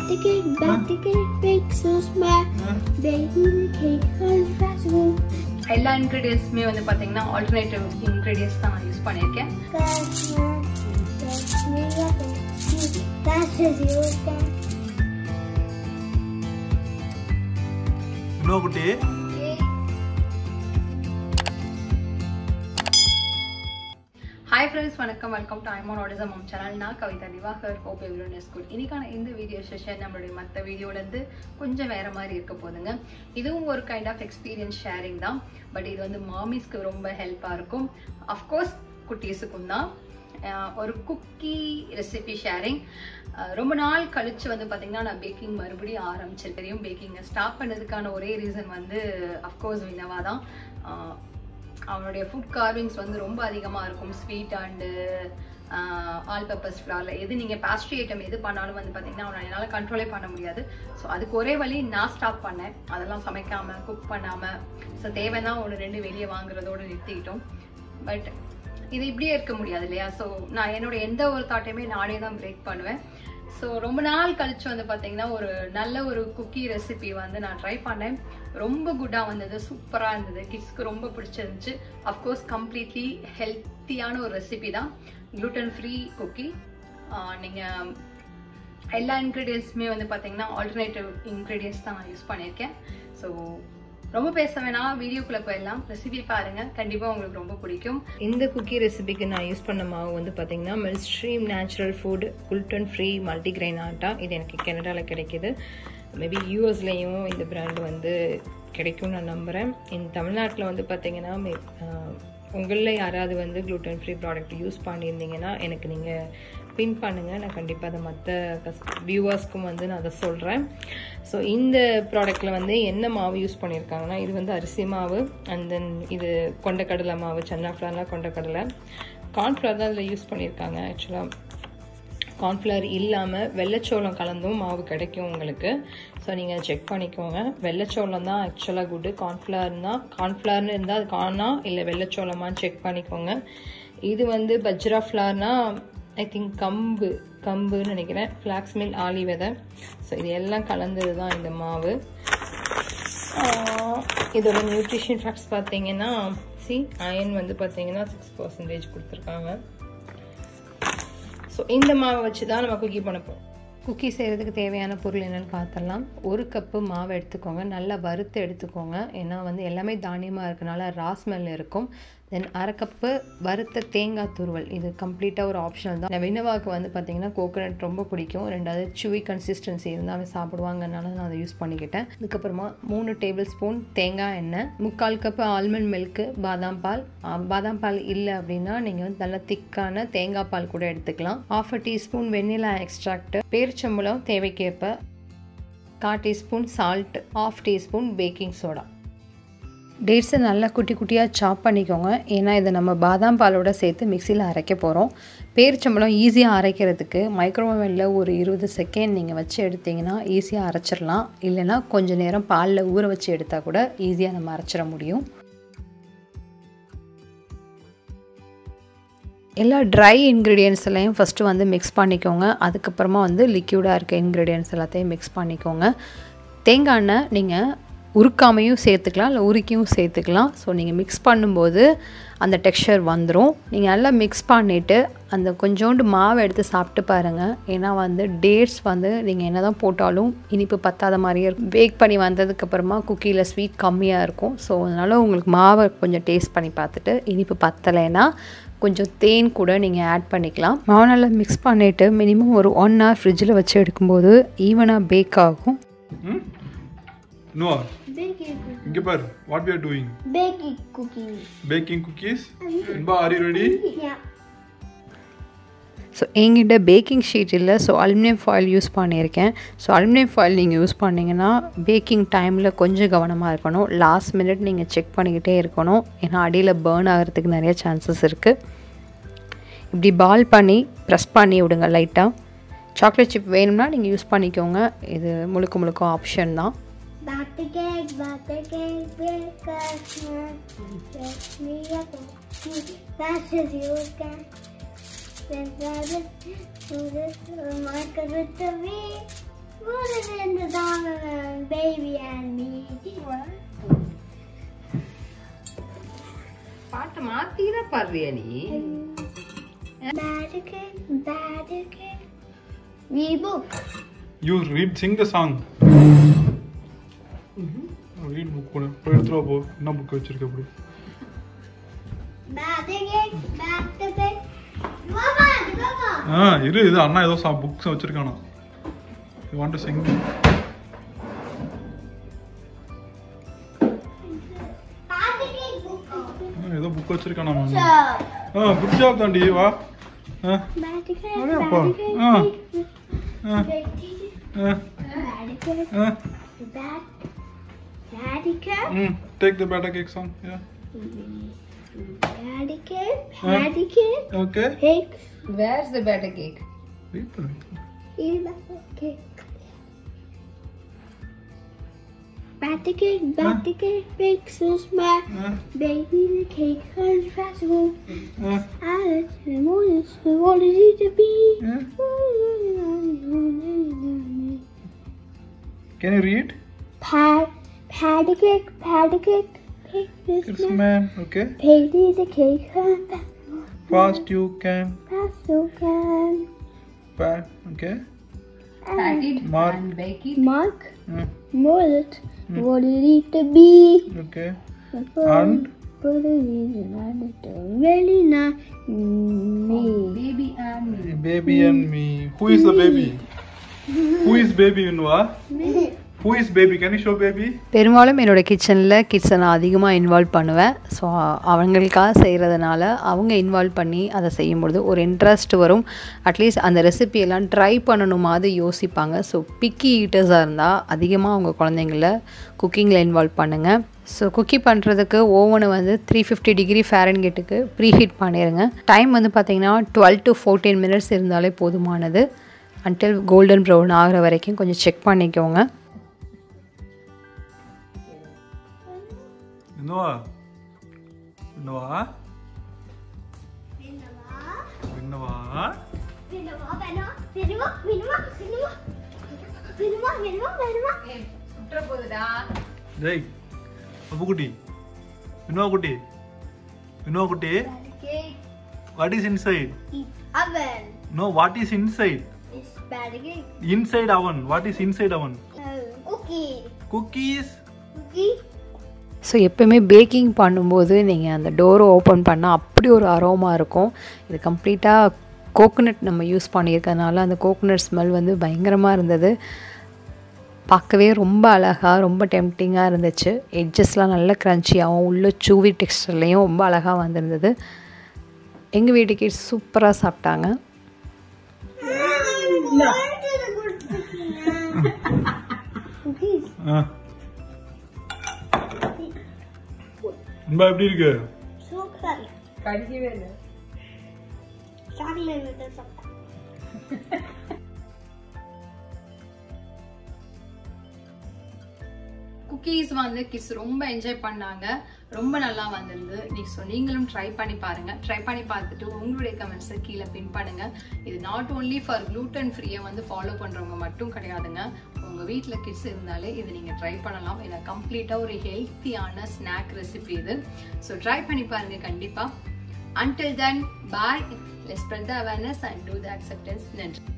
the cake, bake so smart. Baking the cake on festival. எல்லா இன்கிரிடியன்ட்ஸுமே வந்து பார்த்தீங்கன்னா alternative ingredients தான் நான் யூஸ் பண்ணியிருக்கேன். No good day. Hi friends, welcome to Almound Autism channel. நான் Kavitha Diwakar. Hope everyone is good. இன்னைக்கான இந்த வீடியோ செஷன் நம்மளுடைய மற்ற வீடியோல இருந்து கொஞ்சம் வேற மாதிரி இருக்க போகுதுங்க. இதுவும் ஒரு கைண்ட் ஆஃப் எக்ஸ்பீரியன்ஸ் ஷேரிங் தான். பட் இது வந்து மாமிஸ்க்கு ரொம்ப ஹெல்ப்பா இருக்கும். Of course குட்டீஸுக்கும் தான். ஒரு குக்கி ரெசிபி ஷேரிங். ரொம்ப நாள் கழிச்சு வந்து பாத்தீங்கன்னா நான் பேக்கிங் மறுபடியும் ஆரம்பிச்சிருக்கேன். பேக்கிங்கை ஸ்டாப் பண்ணதுக்கான ஒரே ரீசன் வந்து அஃப்கோர்ஸ் வினவா தான். அவனுடைய ஃபுட் கார்விங்ஸ் வந்து ரொம்ப அதிகமாக இருக்கும். ஸ்வீட் அண்டு ஆல் பர்பஸ் ஃப்ளாரில் எது நீங்கள் பேஸ்ட்ரி ஐட்டம் எது பண்ணாலும் வந்து பார்த்தீங்கன்னா அவனை என்னால் கண்ட்ரோலே பண்ண முடியாது. ஸோ அதுக்கு ஒரே வழி நான் ஸ்டாப் பண்ணேன். அதெல்லாம் சமைக்காமல் குக் பண்ணாமல் ஸோ தேவைன்னா ஒன்று ரெண்டு வெளியே வாங்குறதோடு நிறுத்திக்கிட்டோம். பட் இது இப்படியே இருக்க முடியாது இல்லையா? ஸோ நான் என்னோட எந்த ஒரு தாட்டையுமே நானே தான் பிரேக் பண்ணுவேன். ஸோ ரொம்ப நாள் கழிச்சு வந்து பார்த்தீங்கன்னா ஒரு நல்ல ஒரு குக்கி ரெசிபி வந்து நான் ட்ரை பண்ணேன். ரொம்ப குட்டாக வந்தது, சூப்பராக இருந்தது, கிட்ஸ்க்கு ரொம்ப பிடிச்சிருந்துச்சு. அஃப்கோர்ஸ் கம்ப்ளீட்லி ஹெல்த்தியான ஒரு ரெசிபி தான். gluten free cookie. நீங்கள் எல்லா இன்க்ரீடியன்ஸுமே வந்து பார்த்தீங்கன்னா ஆல்டர்னேட்டிவ் இன்க்ரீடியன்ஸ் தான் நான் யூஸ் பண்ணியிருக்கேன். ஸோ ரொம்ப பேச வேணாம், வீடியோக்குள்ள போயிடலாம். ரெசிபி பாருங்க, கண்டிப்பா உங்களுக்கு ரொம்ப பிடிக்கும். இந்த குக்கி ரெசிபிக்கு நான் யூஸ் பண்ண மாவு வந்து பாத்தீங்கன்னா Millstream natural food gluten free multigrain atta. இது எனக்கு கனடால கிடைக்குது. மேபி யூஎஸ்லயும் இந்த பிராண்ட் வந்து கிடைக்கும் நான் நம்புறேன். இந்த தமிழ்நாட்டில் வந்து பாத்தீங்கன்னா உங்களில் யாராவது வந்து gluten ஃப்ரீ ப்ராடக்ட் யூஸ் பண்ணியிருந்தீங்கன்னா எனக்கு நீங்கள் பின் பண்ணுங்கள். நான் கண்டிப்பாக அதை மற்ற வியூவர்ஸ்க்கும் வந்து நான் அதை சொல்கிறேன். ஸோ இந்த ப்ராடக்டில் வந்து என்ன மாவு யூஸ் பண்ணியிருக்காங்கன்னா இது வந்து அரிசி மாவு, அண்ட் தென் இது கொண்டக்கடலை மாவு, சன்னா ஃப்ளார்லாம் கொண்டக்கடலை, கார்ன்ஃப்ளவர் தான் இதில் யூஸ் பண்ணியிருக்காங்க. ஆக்சுவலாக கார்ன்ஃப்ளவர் இல்லாமல் வெள்ளைச்சோளம் கலந்தும் மாவு கிடைக்கும் உங்களுக்கு. ஸோ நீங்கள் செக் பண்ணிக்கோங்க. வெள்ளைச்சோளம் தான் ஆக்சுவலாக குட்டு. கார்ன்ஃப்ளவர்னு இருந்தால் அது கார்னா இல்லை வெள்ளைச்சோளமானு செக் பண்ணிக்கோங்க. இது வந்து பஜ்ரா ஃப்ளார்னா ஐ திங்க் கம்புன்னு நினைக்கிறேன். ஃப்ளாக்ஸ் மில் ஆலி விதை. ஸோ இது எல்லாம் கலந்தது தான் இந்த மாவு. இதோட நியூட்ரிஷன் ஃபேக்ட்ஸ் பார்த்தீங்கன்னா அயன் வந்து பார்த்தீங்கன்னா 6% கொடுத்துருக்காங்க. ஸோ இந்த மாவை வச்சு தான் நம்ம குக்கி பண்ண போகிறோம். குக்கி செய்கிறதுக்கு தேவையான பொருள் என்னென்னு பார்த்துடலாம். 1 கப்பு மாவு எடுத்துக்கோங்க, நல்லா வறுத்து எடுத்துக்கோங்க. ஏன்னா வந்து எல்லாமே தானியமாக இருக்கனால ரா ஸ்மெல் இருக்கும். தென் 1/2 கப்பு வறுத்த தேங்காய் துருவல். இது கம்ப்ளீட்டாக ஒரு ஆப்ஷனல் தான். வினவாவுக்கு வந்து பார்த்திங்கன்னா கோகோனட் ரொம்ப பிடிக்கும். 2வது chewy கன்சிஸ்டன்சி இருந்தால் அவன் சாப்பிடுவாங்கனால நான் அதை யூஸ் பண்ணிக்கிட்டேன். அதுக்கப்புறமா 3 டேபிள் ஸ்பூன் தேங்காய் எண்ணெய், 3/4 கப்பு ஆல்மண்ட் மில்க்கு, பாதாம் பால் இல்லை அப்படின்னா நீங்கள் வந்து நல்லா திக்கான தேங்காய் பால் கூட எடுத்துக்கலாம். 1/2 டீஸ்பூன் வெண்ணிலா எக்ஸ்ட்ராக்ட், பேரிச்சம்பழம் தேவைக்கேற்ப, 1/4 teaspoon salt, 1/2 teaspoon baking soda. டேட்ஸை நல்லா குட்டி குட்டியாக சாப் பண்ணிக்கோங்க. ஏன்னா இதை நம்ம பாதாம் பாலோட சேர்த்து மிக்சியில் அரைக்க போகிறோம். பேரிச்சம்பழம் ஈஸியாக அரைக்கிறதுக்கு மைக்ரோவேவில் ஒரு 20 செகண்ட் நீங்கள் வச்சு எடுத்திங்கன்னா ஈஸியாக அரைச்சிடலாம். இல்லைனா கொஞ்சம் நேரம் பாலில் ஊற வச்சு எடுத்தால் கூட ஈஸியாக நம்ம அரைச்சிட முடியும். எல்லா ட்ரை இன்க்ரீடியன்ட்ஸ் எல்லாம் ஃபஸ்ட்டு வந்து மிக்ஸ் பண்ணிக்கோங்க. அதுக்கப்புறமா வந்து லிக்யூடாக இருக்க இன்க்ரீடியன்ட்ஸ் எல்லாத்தையும் மிக்ஸ் பண்ணிக்கோங்க. தேங்காய் எண்ணெய் நீங்கள் உருக்காமையும் சேர்த்துக்கலாம், இல்லை உருக்கியும் சேர்த்துக்கலாம். ஸோ நீங்கள் மிக்ஸ் பண்ணும்போது அந்த டெக்ஸ்சர் வந்துடும். நீங்கள் நல்லா மிக்ஸ் பண்ணிவிட்டு அந்த கொஞ்சோண்டு மாவை எடுத்து சாப்பிட்டு பாருங்கள். ஏன்னா வந்து டேட்ஸ் வந்து நீங்கள் என்ன தான் போட்டாலும் இனிப்பு பத்தாத மாதிரியே இருக்கும். பேக் பண்ணி வந்ததுக்கப்புறமா குக்கியில் ஸ்வீட் கம்மியாக இருக்கும். ஸோ அதனால் உங்களுக்கு மாவை கொஞ்சம் டேஸ்ட் பண்ணி பார்த்துட்டு இனிப்பு பத்தலைன்னா கொஞ்சம் தேன் கூட நீங்கள் ஆட் பண்ணிக்கலாம். மாவு நல்லா மிக்ஸ் பண்ணிவிட்டு மினிமம் ஒரு 1 hour ஃப்ரிட்ஜில் வச்சு எடுக்கும்போது ஈவனாக பேக் ஆகும். No. Inge par, what we are doing? Baking cookies. Baking cookies. Inba, are you ready? Yeah. So எங்கிட்ட பேக்கிங் ஷீட் இல்லை, ஸோ அலுமினியம் ஃபாயில் யூஸ் பண்ணியிருக்கேன். ஸோ அலுமினியம் ஃபாயில் நீங்கள் யூஸ் பண்ணிங்கன்னா பேக்கிங் டைமில் கொஞ்சம் கவனமாக இருக்கணும். லாஸ்ட் மினிட் நீங்கள் செக் பண்ணிக்கிட்டே இருக்கணும். ஏன்னா அடியில் பேர்ன் ஆகிறதுக்கு நிறைய சான்சஸ் இருக்குது. இப்படி பால் பண்ணி ப்ரெஸ் பண்ணி விடுங்க லைட்டாக. சாக்லேட் சிப் வேணும்னா நீங்கள் யூஸ் பண்ணிக்கோங்க. இது முழுக்க ஆப்ஷன் தான். Back the cake, bake Let me up fast as you can. Then grab it, do this, mark it with the V. பாடுறியா நீ? Read book. You sing the song. Read book கூட. போய் எடுத்துட்டு வா போ. என்ன book வச்சிருக்க அப்படி? இரு இது அண்ணா ஏதோ புக்ஸ் வச்சிருக்கானா. You want to sing? ஏதோ புக் வச்சிருக்கானா மாமா. குட் ஜாப் தாண்டி வா. அரேப்பா. Take the batter cake song. Yeah. Patty cake. Okay. Cake. Where's the batter cake? Eat batter cake. Batter cake, bake so small. Baby, the cake comes festival. What is it to be? Can you read? Patty cake, It's man. Okay. baby, the cake comes festival. Fast you can. Fast you can. Okay. Pat it Mark. and bake it. Mark, mold. What is it to be? Okay. And Put it in the really nice me. Baby and me. baby and me. Who is the baby? Who is baby, Vinva? Who is baby? Can you show baby? பெரும்பாலும் என்னோட கிச்சனில் கிட்ஸை நான் அதிகமாக involve பண்ணுவேன். So அவங்களுக்காக செய்கிறதுனால அவங்க involve பண்ணி அதை செய்யும்பொழுது ஒரு இன்ட்ரெஸ்ட் வரும். அட்லீஸ்ட் அந்த ரெசிபியெல்லாம் ட்ரை பண்ணணுமாவது யோசிப்பாங்க. ஸோ பிக்கி ஈட்டர்ஸாக இருந்தால் அதிகமாக அவங்க குழந்தைங்கள குக்கிங்கில் இன்வால்வ் பண்ணுங்கள். ஸோ குக்கி பண்ணுறதுக்கு ஓவனை வந்து 350 டிகிரி ஃபாரன்ஹீட்டுக்கு ப்ரீஹீட் பண்ணிடுங்க. டைம் வந்து பார்த்திங்கன்னா 12 to 14 minutes இருந்தாலே போதுமானது. அன்டில் கோல்டன் ப்ரௌன் ஆகிற வரைக்கும் கொஞ்சம் செக் பண்ணிக்கோங்க. Vinva. Jai. Abu Kutti. Vinva Kutti. What is inside? Oven. No, what is inside? It's patty cake. Inside oven. What is inside oven? Cookie. Cookies. Cookie. So எப்போயுமே packing பண்ணும்போது நீங்கள் அந்த டோரை open பண்ணால் அப்படி ஒரு அரோமா இருக்கும். இது கம்ப்ளீட்டாக கோகோனட் நம்ம யூஸ் பண்ணியிருக்கறனால அந்த கோகோனட் ஸ்மெல் வந்து பயங்கரமாக இருந்தது. பார்க்கவே ரொம்ப அழகாக ரொம்ப டெம்ப்டிங்காக இருந்துச்சு. எட்ஜஸ்லாம் நல்ல க்ரன்ச்சியாகவும் உள்ள சூவி டெக்ஸ்டர்லேயும் ரொம்ப அழகாக வந்திருந்தது. எங்கள் வீட்டுக்கு சூப்பராக சாப்பிட்டாங்க. Vinva எப்படி இருக்கு? Super. கடிக்கவே இல்லை. Chocolate with the chocolate. Cookies வந்து கிட்ஸ் ரொம்ப என்ஜாய் பண்ணாங்க. ரொம்ப நல்லா வந்திருந்து. ஸோ நீங்களும் ட்ரை பண்ணி பாருங்கள். ட்ரை பண்ணி பார்த்துட்டு உங்களுடைய கமெண்ட்ஸை கீழே பின் பண்ணுங்கள். இது நாட் ஓன்லி ஃபார் gluten ஃப்ரீயை வந்து ஃபாலோ பண்ணுறவங்க மட்டும் கிடையாதுங்க. உங்கள் வீட்டில் கிட்ஸ் இருந்தாலே இது நீங்கள் ட்ரை பண்ணலாம். ஏன்னா கம்ப்ளீட்டாக ஒரு ஹெல்த்தியான ஸ்நாக் ரெசிபி இது. ஸோ ட்ரை பண்ணி பாருங்கள் கண்டிப்பாக. Until then, bye. Let's spread the awareness and do the acceptance. நன்றி.